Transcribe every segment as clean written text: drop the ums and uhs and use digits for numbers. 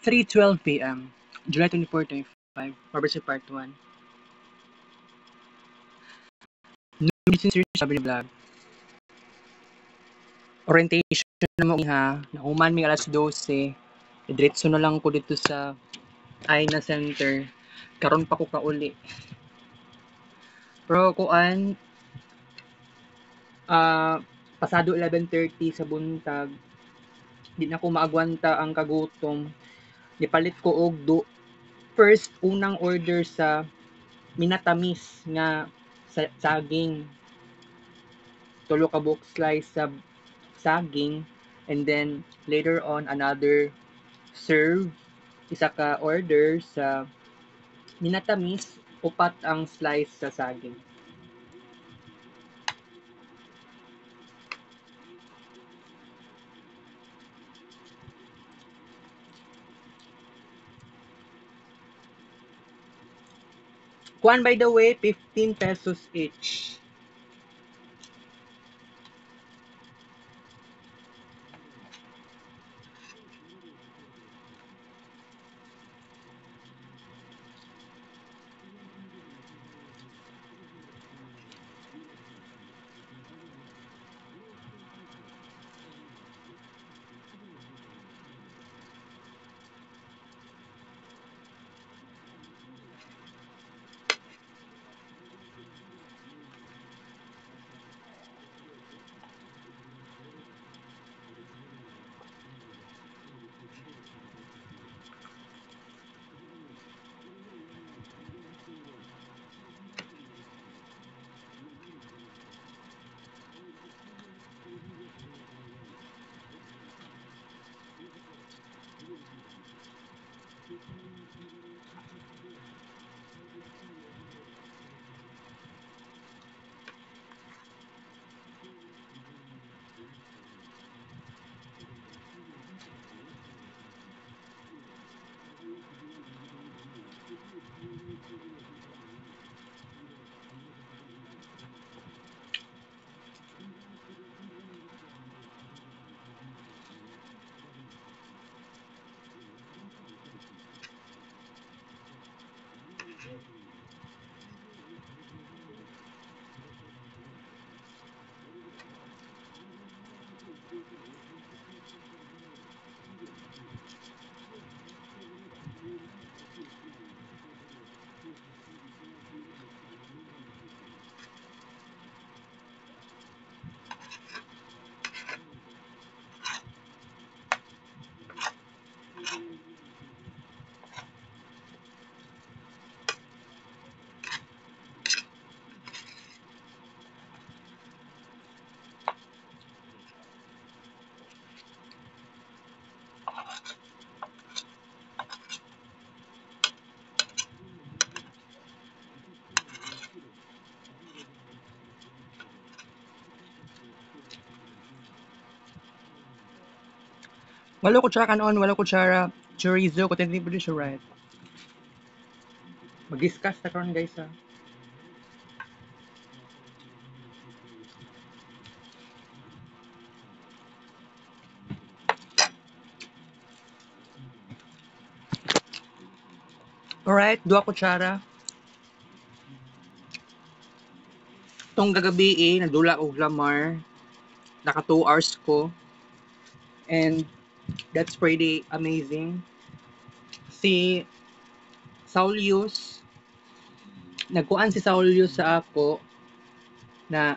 3:12 p.m. July 24, 2025. Robert Part 1. New business series sabi ni vlog. Orientation na mo ha. Nahuman mi alas 12. Diretso na lang ko dito sa Aina Center. Karon pa ko kauli. Pero kuan pasado 11:30 sa buntag. Di na ko maagwanta ang kagutom. Nipalit ko og first unang order sa minatamis nga saging. Tulo ka buok slice sa saging, and then later on another serve, isa ka order sa minatamis, upat ang slice sa saging. Kuan by the way, 15 pesos each. Walo kutsara kanon, walo kutsara chorizo, content producer, right? Mag-discuss na karon guys ha. Alright, 2 kutsara. Tong gagabi nadula og lamar. Naka 2 hours ko. And that's pretty amazing. Si Saulius, nagkuan si Saulius sa ako na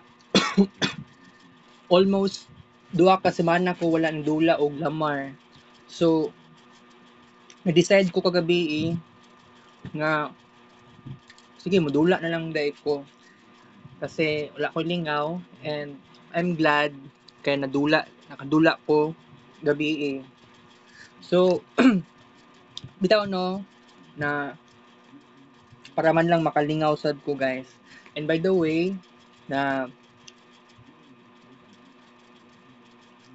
almost 2 ka semana ko wala ng dula og lamar. So, na-decide ko kagabi nga sige, modula na lang dahil ko. Kasi wala ko lingaw and I'm glad kaya nakadula ko gabi. So, bitaw no na para man lang makalingaw sad ko guys. And by the way, na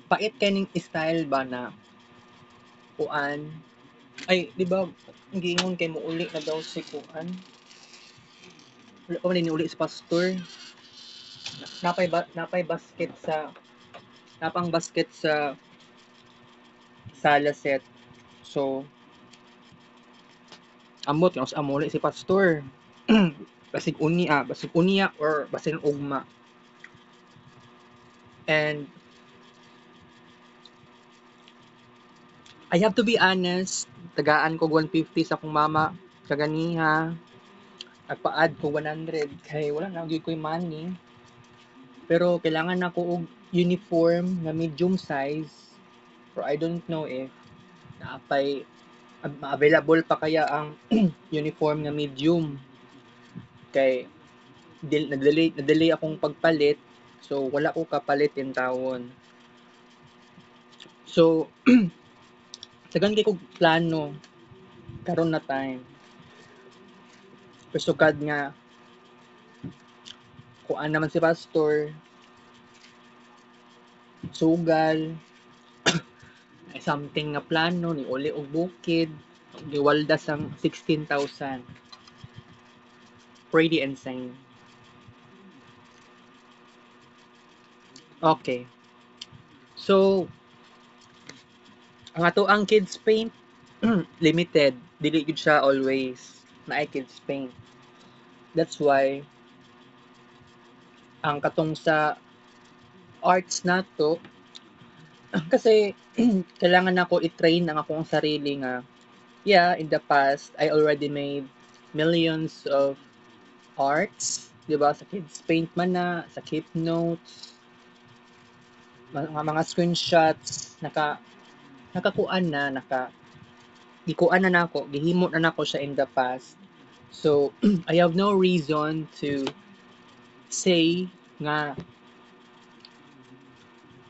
pait kaning style ba na kuan ay di ba giingon kay mo uli na daw si kuan wala pa man uli si pastor napay basket sa napang basket sa sala set. So Ambot kung sa amuli si pastor. Basig unya or basig ugma. And I have to be honest, tagaan ko 150 sa akong mama kaganiha. Nagpa-add ko 100 kay wala na gyud ko'y money. Pero kailangan nako og uniform nga medium size, or I don't know if naapay available pa kaya ang uniform nga medium. Kay na-delay akong pagpalit, so wala ko kapalit in tawon. So daghan kay kog plano karon na time. Pasukad nga kuan naman si pastor, sugal, ay something nga plano ni uli og bukid, giwalda sang 16,000. Pretty insane. Okay. So, ang ato ang kids paint limited, dili gud siya always na ay kids paint. That's why ang katong sa arts nato kasi kailangan nako i-train ang akong sarili nga yeah, in the past I already made millions of arts, 'di ba? Sa kids paint man na, sa keep notes, mga screenshots, nakakuan na, gikuan na nako, gihimo na nako siya in the past. So, I have no reason to say nga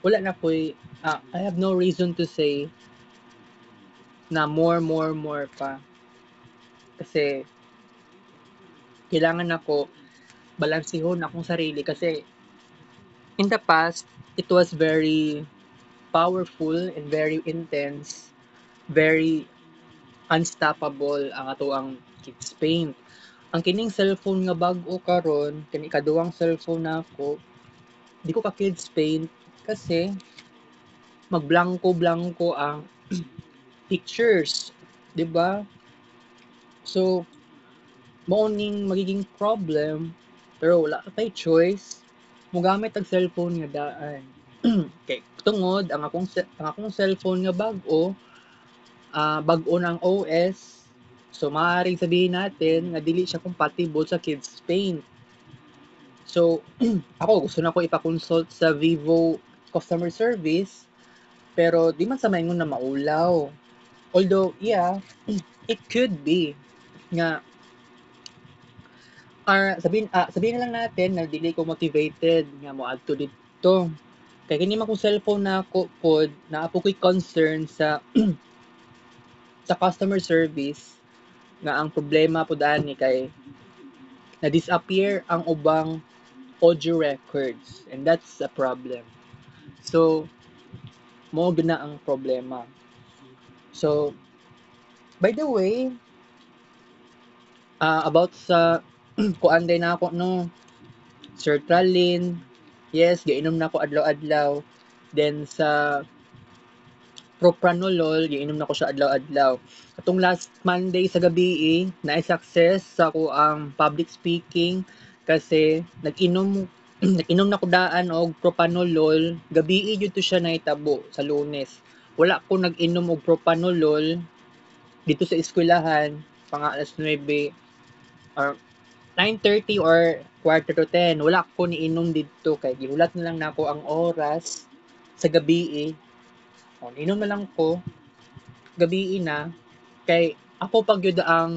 wala na ko'y I have no reason to say na more pa. Kasi kailangan ako balansihon akong sarili kasi in the past it was very powerful and very intense, very unstoppable ang ato ang kids paint. Ang kining cellphone nga bag-o karon, kani ikaduhang cellphone nako, di ko ka kids paint kasi magblanko-blanko ang pictures, 'di ba? So, mao ning magiging problem pero wala ka pay choice. Mogamit ang cellphone nga daan. Kay tungod ang akong cellphone nga bag-o, bag-o ng OS. So maaaring sabihin natin nga dili siya compatible sa kids paint. So ako gusto na ko ipa-consult sa Vivo customer service pero di man sa maingon na maulaw. Although yeah, it could be nga sabihin na lang natin na dili ko motivated nga moadto didto. Kay kini man kong cellphone nako pod naa po ko'y concern sa sa customer service nga ang problema pod ani kay na-disappear ang ubang audio records and that's a problem. So mao gyud na ang problema. So by the way, about sa kuan day na ako no, sertralin, yes, giinom na ako adlaw-adlaw. Then sa propranolol, giinom na ko siya adlaw-adlaw. Katong last Monday sa gabi, na-success sa ako ang public speaking kasi nag-inom nag-inom na ko daan og propranolol, gabi jud to siya nahitabo sa Lunes. Wala ko nag-inom og propranolol dito sa eskwelahan pang alas 9 or 9:30 or quarter to 10. Wala ko niinom dito kay gihulat na lang nako ang oras sa gabi. O, inom na lang ko gabi na kay ako pag yun ang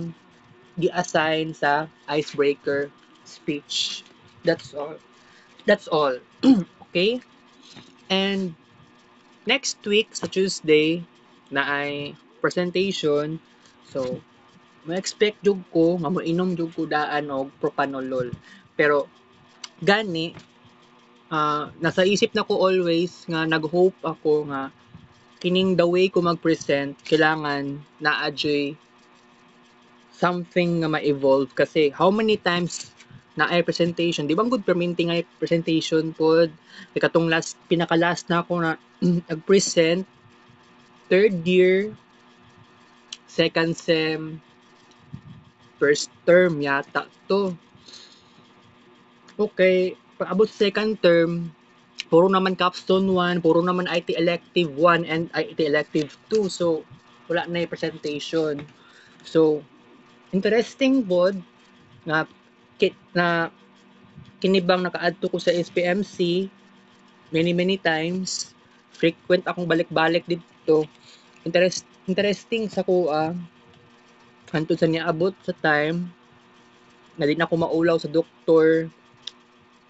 gi-assign sa icebreaker speech. That's all. That's all. Okay? And next week sa Tuesday na ay presentation. So, ma-expect jud ko nga moinom jud ko daan og propanolol. Pero gani nasa isip na ko always nga nag-hope ako nga kining the way ko mag-present kailangan na-adjoy something nga ma-evolve kasi how many times na ay presentation di ba good perminting ay presentation pod katong pinaka last na ako na nag-present third year second sem first term yata to. Okay, pag abot second term, puro naman capstone 1, puro naman IT elective 1 and IT elective 2. So, wala na yung presentation. So, interesting pod nga na kinibang naka-add to ko sa SPMC many times. Frequent akong balik-balik dito. Interesting sa kuha. Hantod sa niabot sa time na di na ako maulaw sa doktor.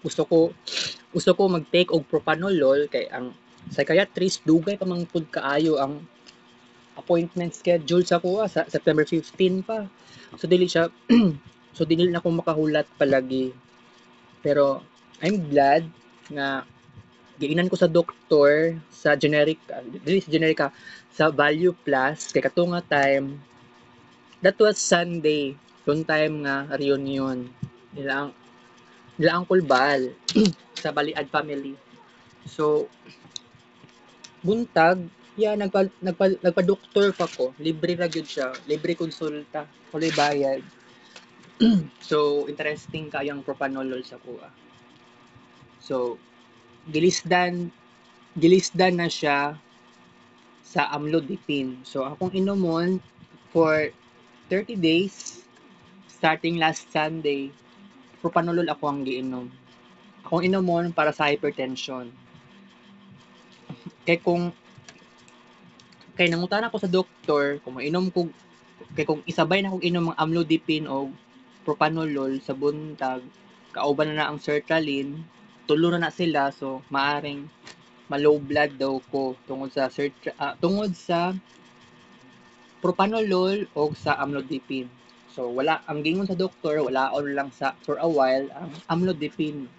Gusto ko mag-take og propanolol kay ang psychiatrist dugay pa mang pud kaayo ang appointment schedule sa kuha sa September 15 pa. So dili siya so dili na ako makahulat palagi. Pero I'm glad nga giinan ko sa doktor sa generic dili sa generic sa Value Plus kay kato nga time that was Sunday yung time nga reunion nila ang kulbal sa Baliad family. So buntag nagpa-doktor pa ko, libre ra gyud siya, libre konsulta, walay bayad. So interesting kayang propanolol sa kuha. So gilisdan na siya sa amlodipine. So akong inomon for 30 days starting last Sunday. Propanolol ako ang giinom. Akong inomon para sa hypertension. Kay nangutan ako sa doktor kung mainom ko kay kung isabay na kog inom ang amlodipine o propanolol sa buntag, kauban na ang sertraline, tulo na sila so maaring ma-low blood daw ko tungod sa propanolol o sa amlodipine. So wala ang gingon sa doktor, wala on lang sa for a while ang amlodipine.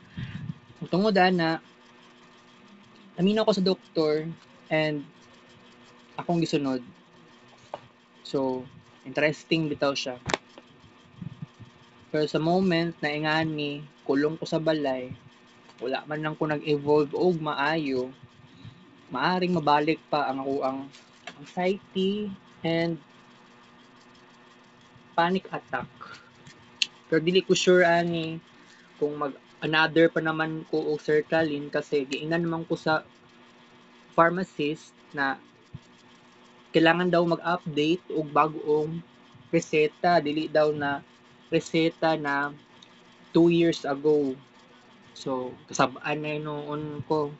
Tungod na amin ako sa doktor and akong gisunod. So interesting bitaw siya. Pero sa moment na ingani, kulong ko sa balay, wala man lang ko nag-evolve og maayo, maaring mabalik pa ang anxiety and panic attack. Pero dili ko sure ani kung another pa naman ko og sertraline kasi giingnan naman ko sa pharmacist na kailangan daw mag-update og bagong reseta, dili daw na reseta na 2 years ago. So, kasabaan na noon ko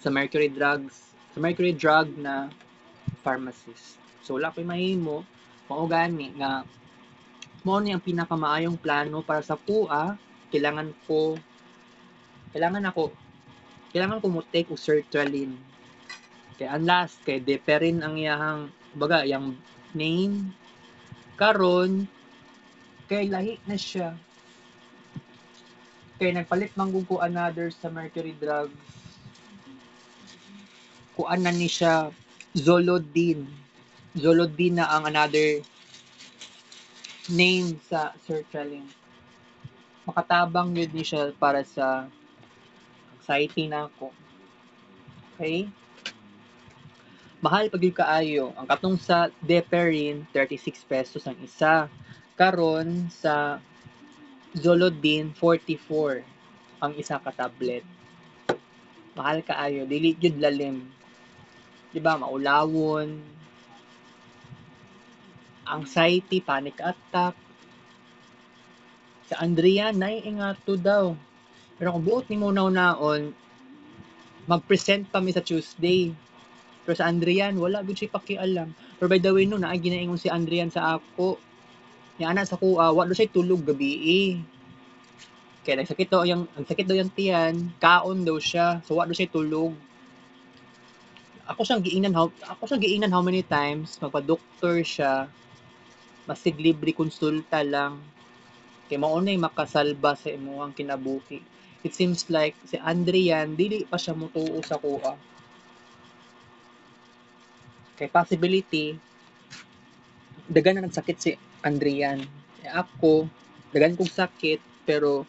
sa Mercury Drug na pharmacist. So, wala ko'y mahimo, mao gani nga mao ni ang pinakamaayong plano para sa kuha, kailangan ko mo take og sertraline. Kay ang last kay Deperin ang iyang baga yang name karon kay lahi na siya. Kay nagpalit man ko another sa Mercury Drugs. Kuan na ni siya Zolodine. Zolodine na ang another name sa sertraline. Makatabang yun ni siya para sa anxiety na ako. Okay? Mahal pag yung kaayo. Ang katong sa Deperin, 36 pesos ang isa. Karon sa Zolodine, 44 ang isa ka tablet. Mahal kaayo. Dili jud lalim. Diba? Maulawon. Anxiety, panic attack. Sa Andrea, naiingato daw. Pero kung buot ni mo naon, mag-present pa mi sa Tuesday. Pero sa Andrian, wala gud siya pakialam. Pero by the way no, naay ginaingon si Andrian sa ako. Ni ana sa kuha, wa do siya tulog gabi. Kaya ang sakit daw yung tiyan, kaon daw siya. So wa do siya tulog. Ako siyang giingnan how many times magpa-doktor siya. Masig libre konsulta lang. Kay mao na makasalba sa imong kinabuhi. It seems like si Andrian dili pa siya mutuo sa kuha. Kay possibility dagan na nagsakit si Andrian. Ako, dagan kong sakit pero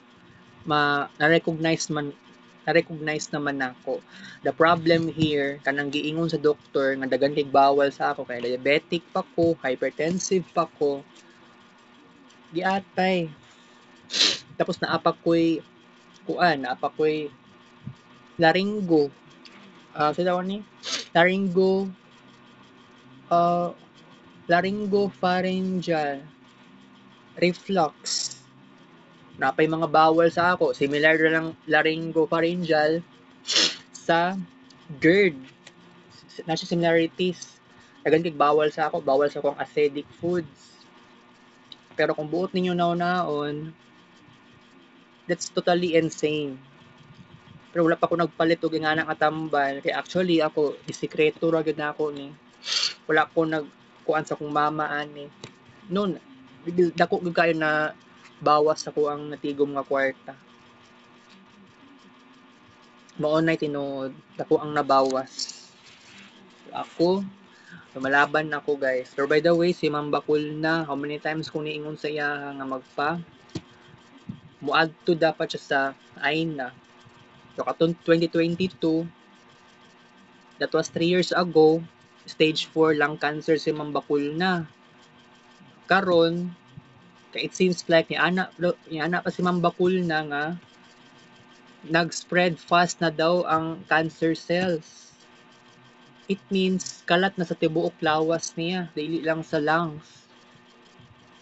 na-recognize naman ako. The problem here kanang giingon sa doktor nga dagan kay bawal sa ako kay diabetic pa ko, hypertensive pa ko. giatay. Tapos naapa ko'y laringgo. Sa ni? Laringgo, uh, laryngopharyngeal reflux. Napay mga bawal sa ako. Similar na lang laryngopharyngeal sa GERD. Na siya similarities. Dagan kay bawal sa ako. Bawal sa akong acidic foods. Pero kung buot ninyo naon, that's totally insane. Pero wala pa ako nagpalit og ingana nga tambal. Kaya actually ako, isikreto ra gyud nako ni. Wala ko nagkuan sa kong mama ani. Noon, dako gyud kayo na bawas ako ang natigom nga kwarta. Mao nay tinuod, dako ang nabawas. Ako, lumalaban ako guys. Pero by the way, si Ma'am Bakul na, how many times ko niingon sa iya nga muadto dapat siya sa AINA. So katong 2022, that was 3 years ago, stage 4 lung cancer si Ma'am Bakul na. Karon, it seems like ni ana pa si Ma'am Bakul na nga nag-spread fast na daw ang cancer cells. It means kalat na sa tibuok lawas niya, dili lang sa lungs.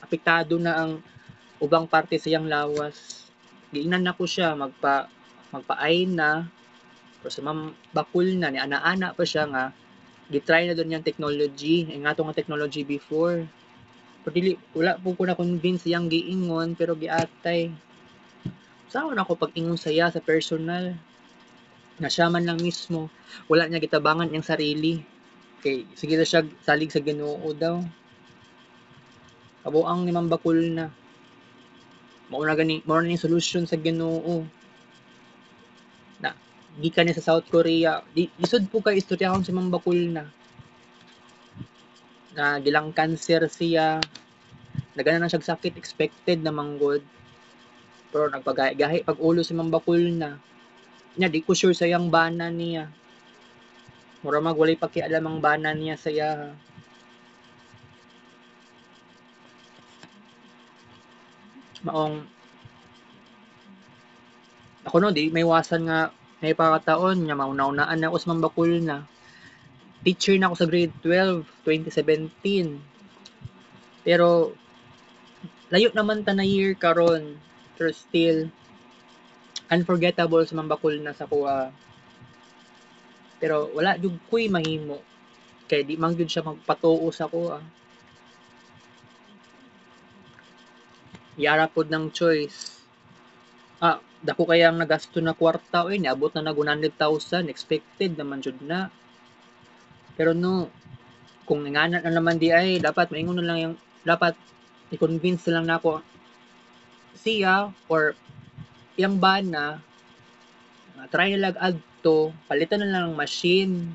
Apektado na ang ubang parte sa iyang lawas. Giingnan na ko siya magpa-ay na, pero sa Ma'am Bakul na ni ana-ana pa siya nga gitry na doon yung technology, nga nga technology before. Pero dili, wala po ko na convince yang giingon, pero giatay. Saan ako pag-ingon saya sa personal? Na siya man lang mismo, wala niya gitabangan niyang sarili. Okay, sige na siya salig sa Ginoo daw. Kabuang ni Ma'am Bakul na. Mao na ni solution sa Ginoo. Na gikan niya sa South Korea. Isod po kay istoryahon si Ma'am Bakul na. Na gilang cancer siya. Nagana na siya sakit, expected na manggod. Pero nagpagahi pag ulo si Ma'am Bakul na. Nya di ko sure sa yang bana niya. Mura magwalay pakialam ang bana niya sa iya. Maong ako no di may wasan nga may pakataon nya mauna-unaan na ako sa Ma'am Bakul na. Teacher na ako sa grade 12, 2017. Pero layo naman ta na year karon. Pero still unforgettable sa Ma'am Bakul na sa kuha. Pero wala jud ko'y mahimo. Kay di man gyud siya magpatuo sa kuha. Yara pod ng choice. Dako kayang nagasto na kwarta oy, niabot na nag 100,000, expected naman jud na. Pero no, kung ingana na naman di ay dapat maingon na lang yung dapat i-convince lang nako siya or yang bana try na lang adto, palitan na lang ang machine.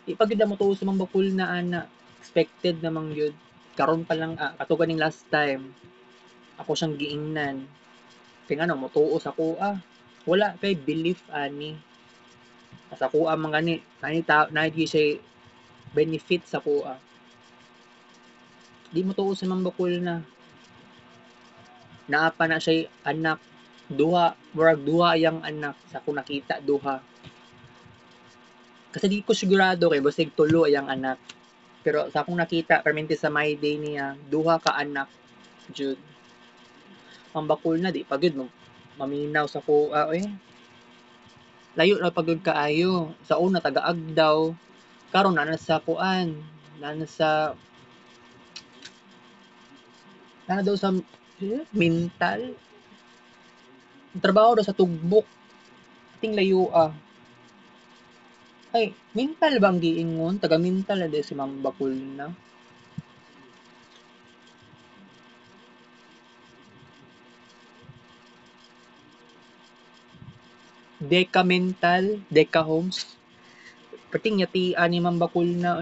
Di pa gyud mo tuo sa Ma'am Bakul na ana. Expected namang gyud. Karon pa lang kato ganing last time. Ako siyang giingnan. Kaya nga mo tuo sa kuha. Wala kay belief ani. Sa kuha man gani, nani siya benefit sa kuha. Di mo tuo sa Ma'am Bakul na. Naa pa na siya anak. Murag duha yang anak sa ko nakita duha. Kasi di ko sigurado kay basig tulo yang anak. Pero sa akong nakita permente sa my day niya, duha ka anak jud. Ang Bakul na di pagud mo maminaw sa kuha layo na pagud kaayo. Sa una taga-ag daw, karon na sa kuan, na sa na daw sa mental. Trabaho daw sa tugbok. Ting layo Ay, mental bang giingon? Taga-mental na si Ma'am Bakul na. Deka mental, Deka Homes. Pating yatian ni Ma'am Bakul na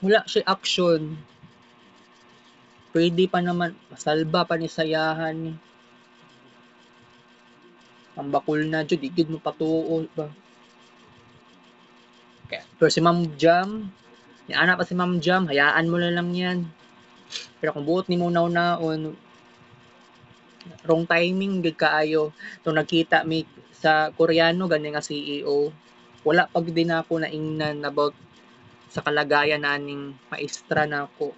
Wala siya action. Pwede pa naman, masalba pa ni sayahan ni. Ang Bakul na jud, igid mo patuo ba? Okay. Pero si Ma'am Jam, Ana pa si Ma'am Jam, hayaan mo na lang yan. Pero kung buot ni mo naon, wrong timing gid kaayo. Nung nagkita mi sa Koreano gani nga CEO, wala pag din ako naingnan about sa kalagayan naning maestra nako.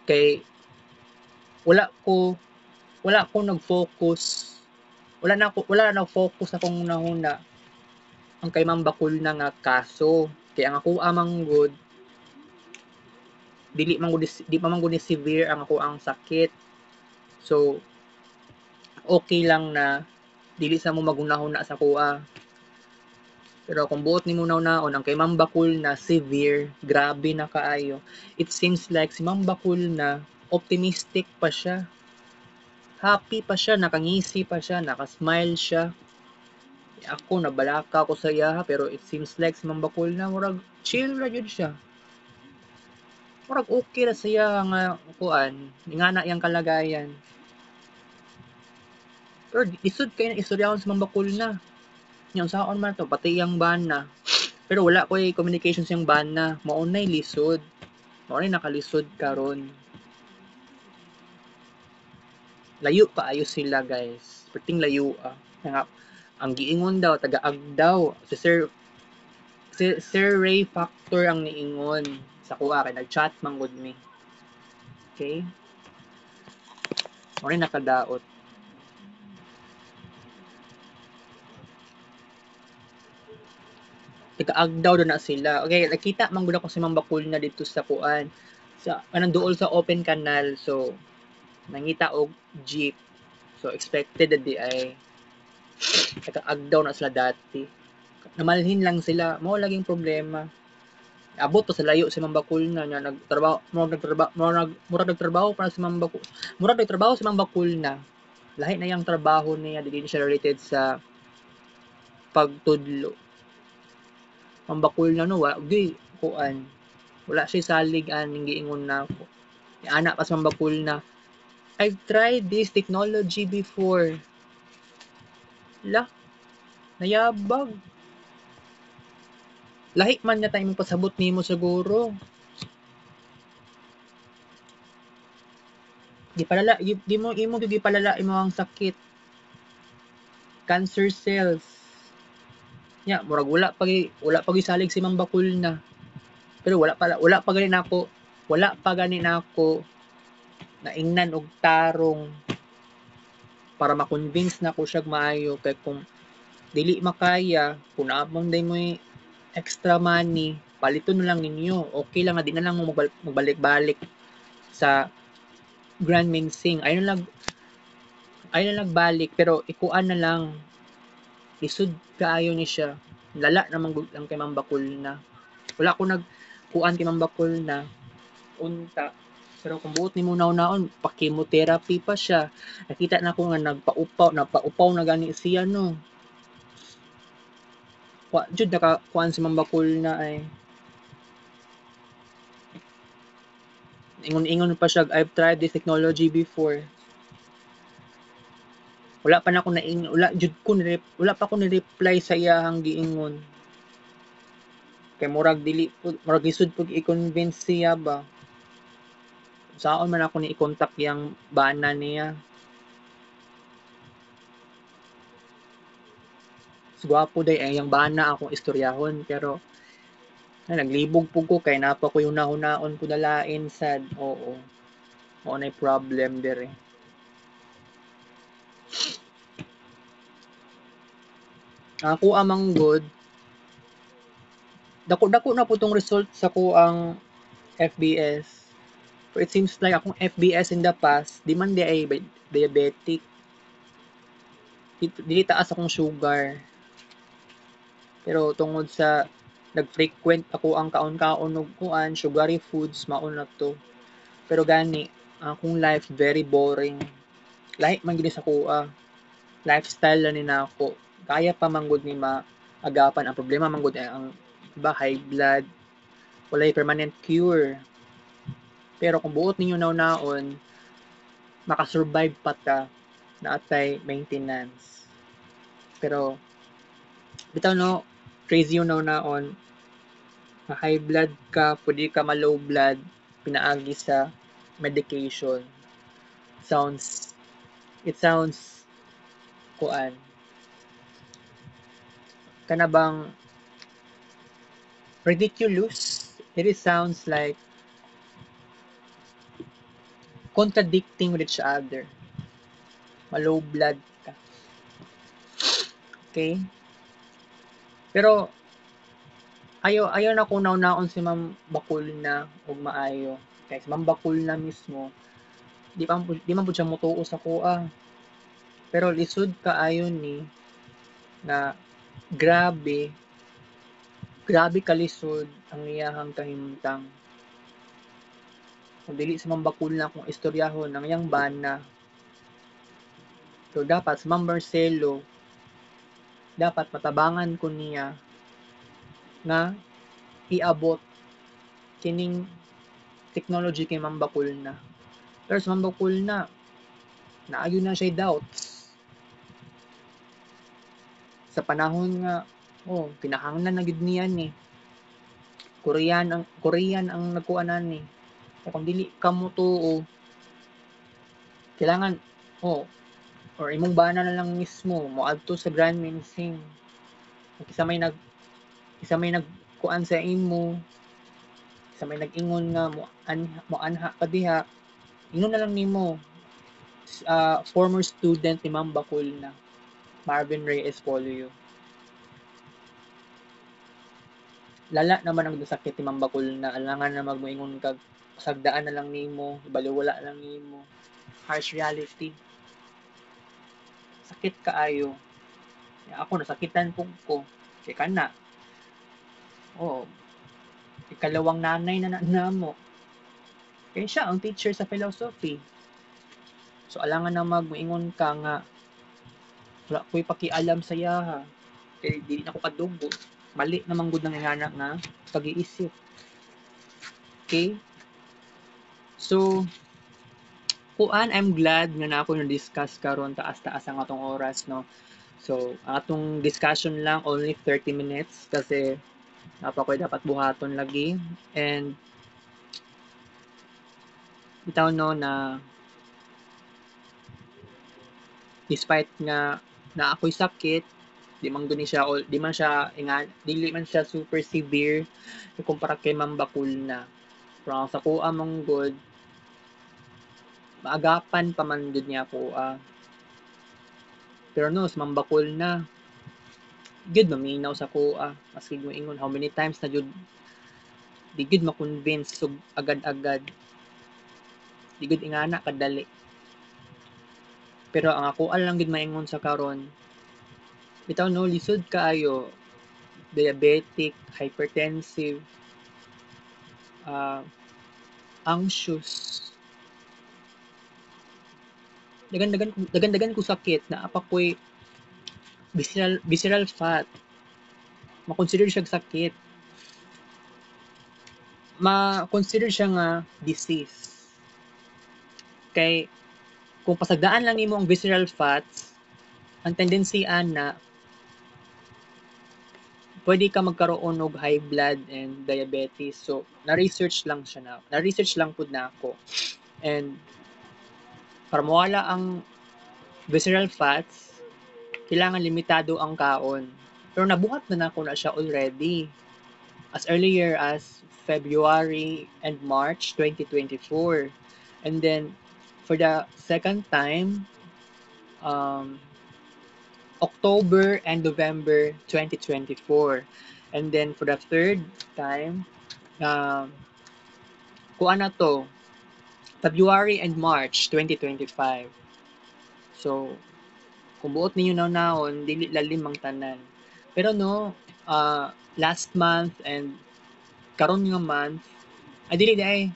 Kay wala ko nag-focus. Wala na focus akong nahuna ang kay Ma'am Bakul na nga kaso. Kaya ang ako amang good di pa man gud severe ang ako ang sakit. So okay lang na dili sa mo magunahon na sa kuha. Pero kung buot ni mo naon ang kay Ma'am Bakul na severe, grabe na kaayo. It seems like si Ma'am Bakul na optimistic pa siya. Happy pa siya, nakangisi pa siya, nakasmile siya. Ako nabalaka ko sa iya pero it seems like si Ma'am Bakul na murag chill ra gyud siya. Murag okay ra siya nga kuan, nga na iyang kalagayan. Pero isod kay na istoryahon si Ma'am Bakul na. Yung saon man to, pati iyang bana. Pero wala ko communication siyang bana. Maunay lisod. Maunay nakalisod karon. Layo kaayo sila guys. Perting layo Nga, ang giingon daw, taga-ag daw. Sir Ray Factor ang niingon sa kuha kay nag-chat man gud mi. Okay? Maunay nakadaot. Taga-Agdaw na sila. Okay, nakita man gud ako si Ma'am Bakul na dito sa kuan. Sa kanang duol sa open canal. So nangita og jeep. So expected di ay taga-Agdaw na sila dati. Namalhin lang sila. Mao laging problema. Abot pa sa layo si Ma'am Bakul na nya nagtrabaho para si Ma'am Bakul. Murag nagtrabaho si Ma'am Bakul na. Lahi na yang trabaho niya, dili siya related sa pagtudlo. Ma'am Bakul na no, di kuan. Wala siya salig aning giingon na ako. Ana pa sa Ma'am Bakul na, I've tried this technology before. La, nayabag. Lahi man na tayo pasabot nimo siguro. Di mo gipalala imo ang sakit. Cancer cells. Ya, murag wala pa gisalig si Ma'am Bakul na. Pero wala pa gani nako naingnan og tarong para ma-convince na ko siya maayo kay kung dili makaya kung naamong day mo extra money paliton na lang ninyo okay lang nga di na lang mo magbalik-balik sa Grand Mingsing ayun na nagbalik pero ikuan na lang lisod kaayo ni siya lala naman ang kay Ma'am Bakul na wala ko nagkuan kay Ma'am Bakul na unta pero kung buot ni mo naon pa chemotherapy pa siya nakita na ko nga napaupaw na gani siya no jud nakakuan si Ma'am Bakul na ay ingon pa siya I've tried this technology before wala pa na ako wala pa ako ni reply sa iyang giingon kay murag lisod pug i-convince siya ba saon man ako ni i-contact yang bana niya gwapo day ay yang bana akong istoryahon pero naglibog pug ko kay napa ko yung nahunaon ko dalain sad oo mao nay problem dire ako amang good dako na po tong result sa ko ang FBS but it seems like akong FBS in the past di man di ay diabetic dili taas akong sugar pero tungod sa nag-frequent ako ang kaon-kaon og kuan sugary foods mao na to pero gani akong life very boring lahi man gid sa kuha lifestyle lang ni nako kaya pa man gud ni maagapan ang problema man gud ay ang iba high blood walay permanent cure pero kung buot ninyo naon makasurvive pa ta naatay maintenance pero bitaw no crazy yung naon Na high blood ka, pwede ka ma-low blood, pinaagi sa medication. It sounds kuan. Kana bang ridiculous? It sounds like contradicting with each other. Ma-low blood ka. Okay? Pero ayaw na ko naon si Ma'am Bakul na og maayo. Kay si Ma'am Bakul na mismo, di man pud siya motuo sa kuha. Pero lisod kaayo ni na grabe, grabe kalisod ang iyahang kahimtang. Kung dili si Ma'am Bakul na kung istoryahon ang iyang bana. So dapat si Ma'am Marcelo, dapat matabangan ko niya nga iabot kining technology kay Ma'am Bakul na. Pero sa Ma'am Bakul na, naayo na siya doubts. Sa panahon nga, kinahanglan na gid niya ni. Korean ang nagkuanan ni. Kung dili ka mo tuo, kailangan, or imong bana na lang mismo, moadto sa Grand Minsing. Isa may nagkuan sa imo, isa may nag-ingon nga mo anha ka diha, ingon na lang nimo, former student ni Ma'am Bakul na, Marvin Reyes Polio. Lala naman ang sakit ni Ma'am Bakul na alangan na magmoingon kag sagdaan na lang nimo, baliwala lang nimo. Harsh reality. Sakit kaayo. Ako nasakitan pug ko. Kay kana. Ikalawang nanay na namo. Kaya siya ang teacher sa philosophy. So alangan na magmoingon ka nga wala ko'y pakialam sa yaha. Kaya dili na ko kadugo. Mali naman gud nang ingana nga pag-iisip. Okay? So, I'm glad nga na ako na-discuss karon taas-taas ang atong oras, no? So, ang atong discussion lang only 30 minutes kasi napakoy dapat buhaton lagi. And bitaw no na despite nga na ako'y sakit, di man siya super severe kumpara kay Ma'am Bakul na. Pero sa kuha mong good, maagapan pa man gud niya kuha. Pero no, sa Ma'am Bakul na, gud maminaw sa kuha. Maski mo ingon how many times na jud di gud ma-convince so agad-agad. Di gud ingana kadali. Pero ang ako lang gud maingon sa karon, bitaw no lisod kaayo, diabetic, hypertensive, anxious. Dagan-dagan ko sakit na apakoy visceral fat. Ma-consider siya sakit. Ma-consider siya nga disease. Kay kung pasagdaan lang nimo ang visceral fats, ang tendency na pwede ka magkaroon og high blood and diabetes. So, na-research lang pud na ako. And para mawala ang visceral fats, kailangan limitado ang kaon. Pero nabuhat na ako na siya already. As earlier as February and March 2024. And then, for the second time, October and November 2024. And then for the third time, kuan na to, February and March 2025. So, kung buot ninyo naon, dili lalim ang tanan. Pero no, last month and karon nga month, dili day,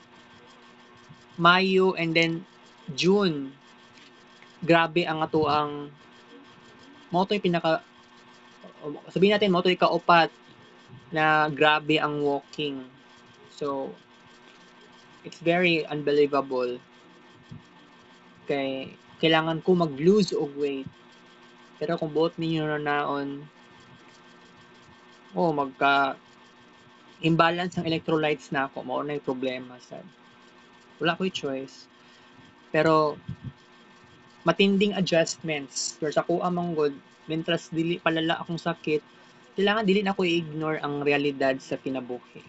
Mayo and then June, grabe ang ato ang mo to sabihin natin mo to kaupat na grabe ang walking. So, it's very unbelievable. Kay kailangan ko mag-lose og weight. Pero kung buot ninyo na naon, imbalance ang electrolytes na ako, mao na yung problema sad. Wala ko'y choice. Pero matinding adjustments pero sa kuha manggod mentras dili palala akong sakit, kailangan dili na ko i-ignore ang realidad sa kinabuhi.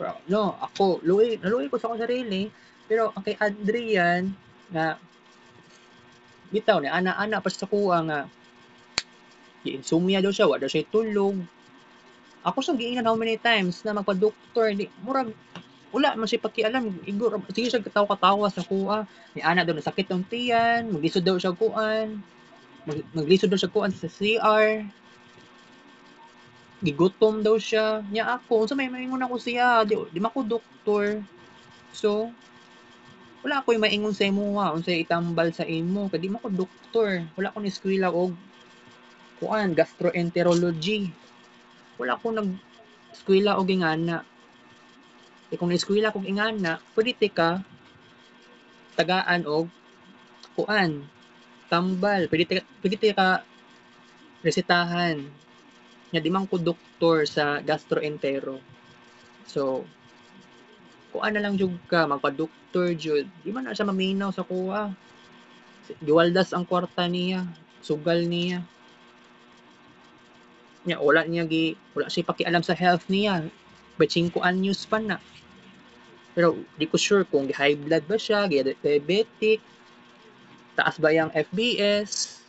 Pero no, ako naluoy ko sa akong sarili, pero ang kay Adrian nga bitaw ni ana-ana pa sa kuha nga insomnia daw siya, wa daw siya tulog. Ako sa giingnan how many times na magpa-doktor, di murag wala man siya pakialam, igor sige siya katawa-katawa sa kuha. Ni ana daw nasakit ang tiyan, maglisod daw siya kuan, maglisod daw siya kuan sa CR. Gigutom daw siya. Nya ako, unsa may maingon ako siya, di man ko doktor. So, wala ako'y maingon sa imuha, unsay itambal sa imo, kay di man ko doktor. Wala ko ni eskwela og kuan, gastroenterology. Wala ko nag eskwela og ingana. E kung na-eskwela kog ingana, pwede ka tagaan og kuan, tambal, pwede ka resetahan. Nya di man ko doktor sa gastroentero. So, kuan na lang jud ka, magpa-doktor jud. Di man na siya maminaw sa kuha. Giwaldas ang kwarta niya, sugal niya. Nya wala siya pakialam sa health niya. By 5 anyos pa na. Pero di ko sure kung high blood ba siya, diabetic, taas ba yung FBS,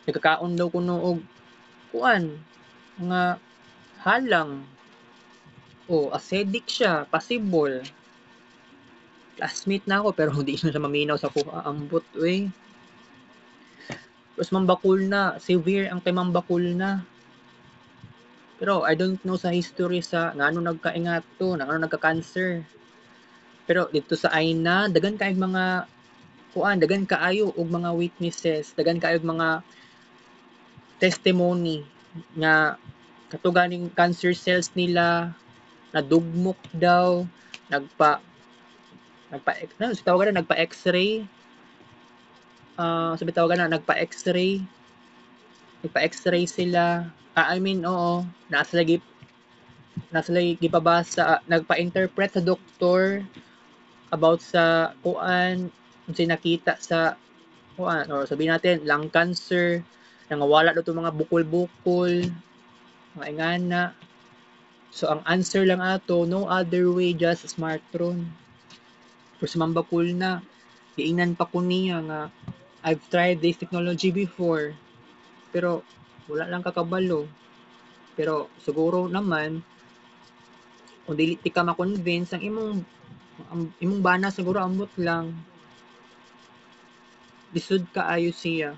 nagkakaon daw kuno og kuan, nga halang, o acidic siya, possible. Classmate na ako pero hindi siya maminaw sa kuha ambot we. Tapos mambakul na, severe ang kay mambakul na. Pero I don't know sa history sa ngano nagkaingat to, ngano nagka-cancer. Pero dito sa Aina, dagan kaayong mga kuan, dagan kaayo og mga witnesses, dagan kaayo og mga testimony nga katuganing cancer cells nila nadugmok daw, nagpa nagpa X-ray, sabi tawagan na nagpa-X-ray sila. I mean, oo, nasa lagi gipabasa, nagpa-interpret sa doktor about sa kuan, unsay nakita sa kuan, or sabihin natin lung cancer, nangawala daw itong mga bukol-bukol, mga ingana. So, ang answer lang ato, no other way, just smartron. Pero sa mambakul na, iingnan pa ko niya nga, I've tried this technology before, pero wala lang kakabalo. Pero siguro naman, kung dili ka ma-convince, ang imong bana siguro ambot lang. Lisod kaayo siya.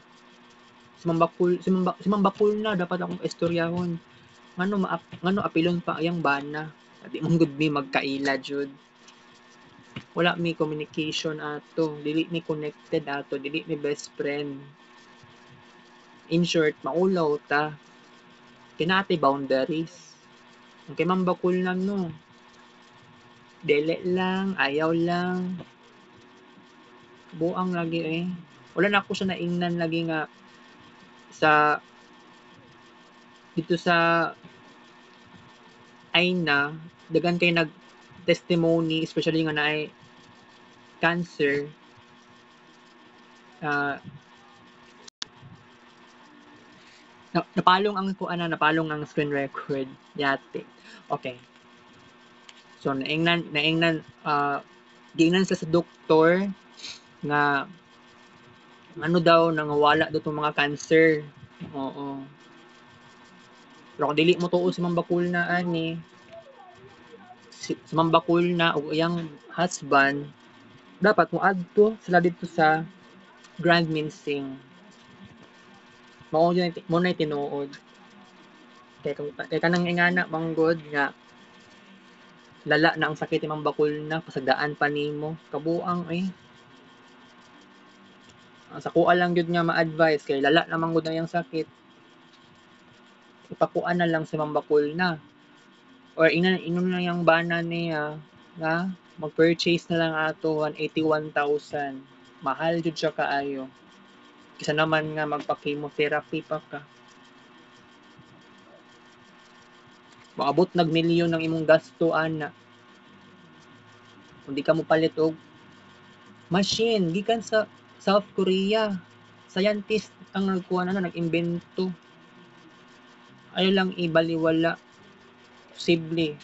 Si Mambakul na dapat akong istoryahon. Ngano apilon pa ayang bana. Di mong good me magkaila jud. Wala mi communication ato, dili mi connected ato, dili mi best friend. In short, maulaw ta. Kinati boundaries. Ang kay Mambakul na no. Dele lang, ayaw lang. Buang lagi eh. Wala na ako siya naingnan lagi nga sa dito sa Aina, dagan kay nag testimony, especially nga naay cancer. Napalong ang screen record yate. Okay. So naingnan giingnan sa doktor nga ano daw nangawala daw tong mga cancer. Oo. Pero kung dili mo tuo si Mambakul na ani, si Mambakul na o iyang husband, dapat mo adto sila dito sa Grand Minsing. Mao na tinuod. Kay kanang ingana manggod nga lala na ang sakit ni Mambakul na pasagdaan pa nimo kabuang sa kuha lang jud nga ma-advise kay lala na manggod na yang sakit. Ipakuan na lang si Mambakul na. Or inom na yung bana niya nga mag-purchase na lang ato 181,000. Mahal jud siya kaayo. Kisa naman nga magpa-chemotherapy pa ka. Maabot nag-milyon ng imong gasto ana. Kung di ka mo palit og machine gikan sa South Korea. Scientist ang nagkuha na nag-imbento. Ayaw lang ibaliwala. Posible.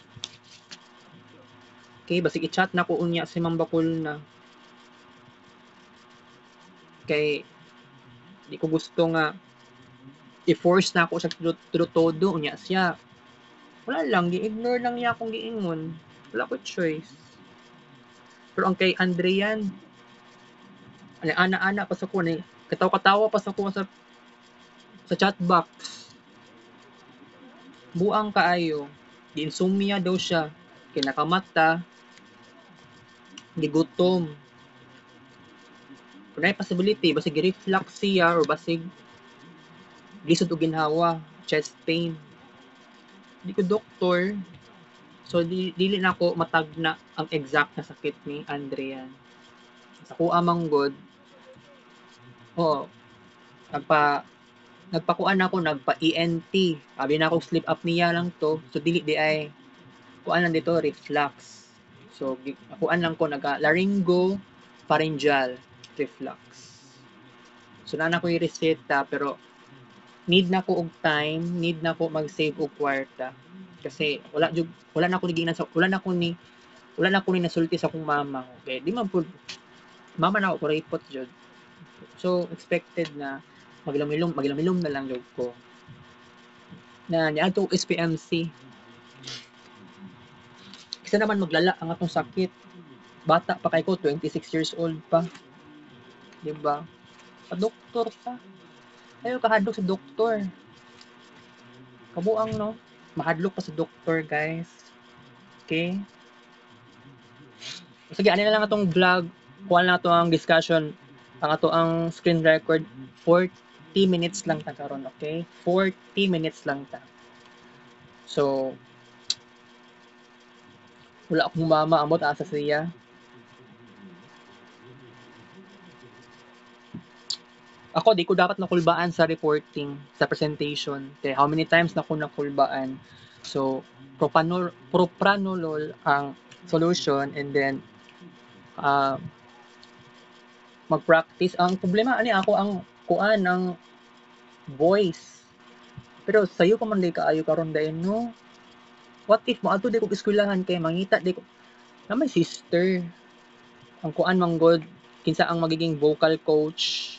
Okay, basig i-chat na ko unya si Ma'am Bakul na. Kay di ko gusto nga i-force na ako siya todo unya siya. Wala lang, gi-ignore lang niya akong giingon. Wala ko choice. Pero ang kay Andrian, ana-ana pa sa ko ni katawa-katawa pa sa ko sa chat box. Buang kaayo. Di-insomnia daw siya. Kinakamata. Gigutom. Kung may possibility, basig reflux siya or basig lisod o ginhawa, chest pain. Di ko doktor. So, dili na ako matagna ang exact na sakit ni Andrian. Sa kuha manggod, oo, nagpakuan ako, nagpa-ENT. Sabi na ako sleep apnea lang to. So, dili di ay, kuan lang dito, reflux. So, kuan lang ko, laryngo, pharyngeal, reflux. So, na ko yung reseta, pero need na ko og time, need na ko mag-save og kwarta. Kasi wala na ko wala na ko ni nasulti sa akong mama. Okay, di man pud mama na ako report jud. So expected na maglamilom na lang jud ko. Na niadto og SPMC. Kasi naman maglala ang atong sakit. Bata pa kay ko, 26 years old pa. Di ba? Sa doktor pa. Ayaw kahadlok sa doktor. Kabuang no. Mahadlok pa sa doktor, guys. Okay? Sige, ano na lang atong vlog. Kuha na ito ang discussion. Ang ato ang screen record. 40 minutes lang ta karon, okay? 40 minutes lang ta. So, wala akong mama amot asa siya. Ako, di ko dapat nakulbaan sa reporting, sa presentation. Okay, how many times na ko nakulbaan? So, propranolol ang solution and then mag-practice. Ang problema ani ako ang kuan ng voice. Pero sayo ko man di kaayo karon dayon no. What if moadto di ko eskwelahan kay mangita di ko na may sister. Ang kuan manggod kinsa ang magiging vocal coach.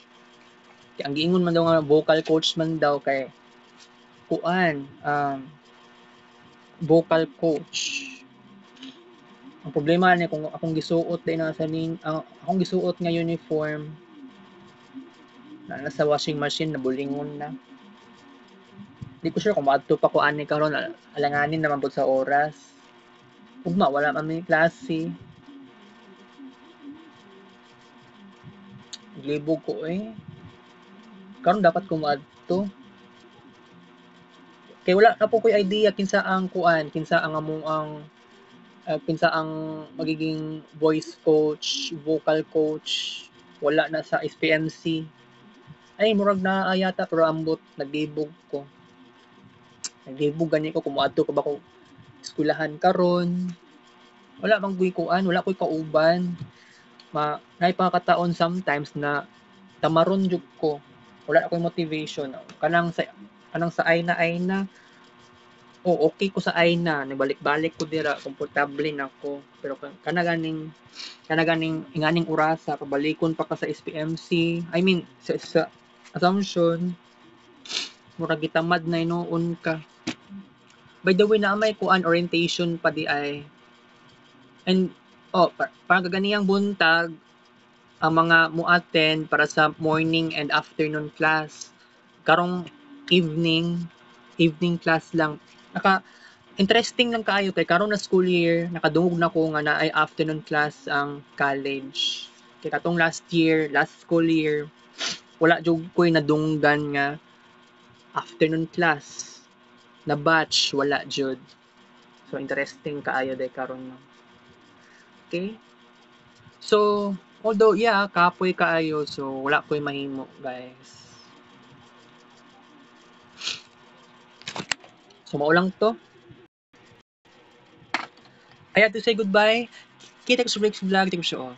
Kaya ang giingon man daw nga vocal coach man daw kay kuan vocal coach. Ang problema ni kung akong gisuot din na sa akong gisuot nga uniform na nasa washing machine nabulingon na. Di ko sure kung maadto pa ko ani karon alanganin naman pud sa oras. Ugma wala man may klase. Libog ko karon dapat ko maadto. Kay wala na po ko'y idea kinsa ang kuan, kinsa ang among ang kinsa ang magiging voice coach, vocal coach. Wala na sa SPMC. Ay murag na yata pero ambot naglibog ko. Naglibog gani ko kung moadto ko ba ko eskwelahan karon. Wala bang kuan, wala ko'y kauban. Nay pagkataon sometimes na tamaron jud ko. Wala ako'y motivation. Kanang sa ayna. Okay ko sa ayna, nibalik-balik ko dira, komportable na ko. Pero kana ganing inganing orasa pabalikon pa ka sa SPMC. I mean sa assumption murag gitamad na noon ka. By the way, na may kuan orientation pa di ay. And parang kaganiyang buntag ang mga mo-attend para sa morning and afternoon class. Karong evening class lang. Interesting lang kaayo kay karon na school year nakadungog na ko nga na ay afternoon class ang college. Kay katong last school year, wala jud ko'y nadunggan nga afternoon class na batch wala jud. So interesting kaayo day karon no. Okay? So, although kapoy kaayo so wala ko'y mahimo, guys. So mao lang to. I have to say goodbye. Kita ko sa next vlog. Thank you so all.